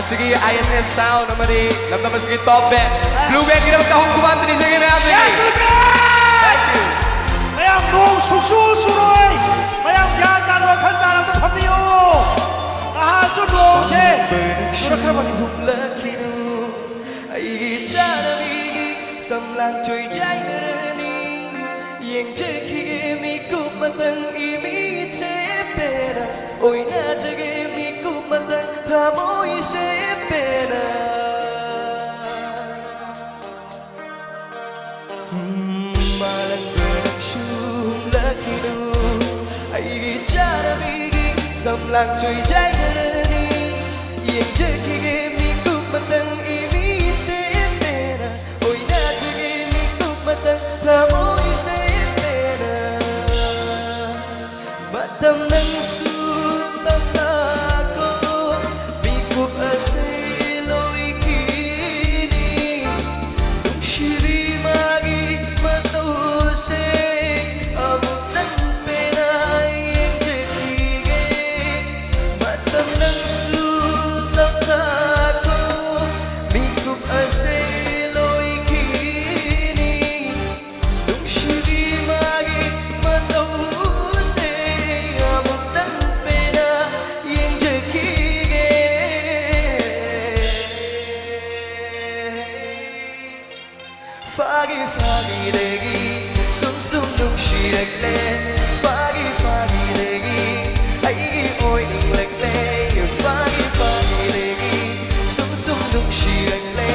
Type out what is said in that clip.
Sige, ISS Sound naman sige top band. Blue band kita magkahungkuman din sa ginagawa. Yes, Blue band! Thank you. Mayang nung suksusuroy, mayang yagan wakanda ng pamiyo. Ahasud lose, surakaraman humlaklinu, ay charami, samlang choy jay narani, yang jeki mi kumatang imi chepera, oi na jeki mi kumatang pamoy sepera. Malang berlangsung lakinu, ay charami, samlang choy jay narani, yang jeki mi kumatang imi chepera, oi na jeki mi kumatang pamoy sepera. Matam ng sutang ako, bikup asiloy kini, nung shiri magi matuse, amutan penay ang jekige. Matam ng sutang ako, bikup asiloy kini, nung shiri magi matuse, amutan penay ang jekige. Fagi fagi legi, sum sum nung shirekle. Fagi fagi legi, aigi oi ning lekle. Fagi fagi legi, sum sum nung shirekle.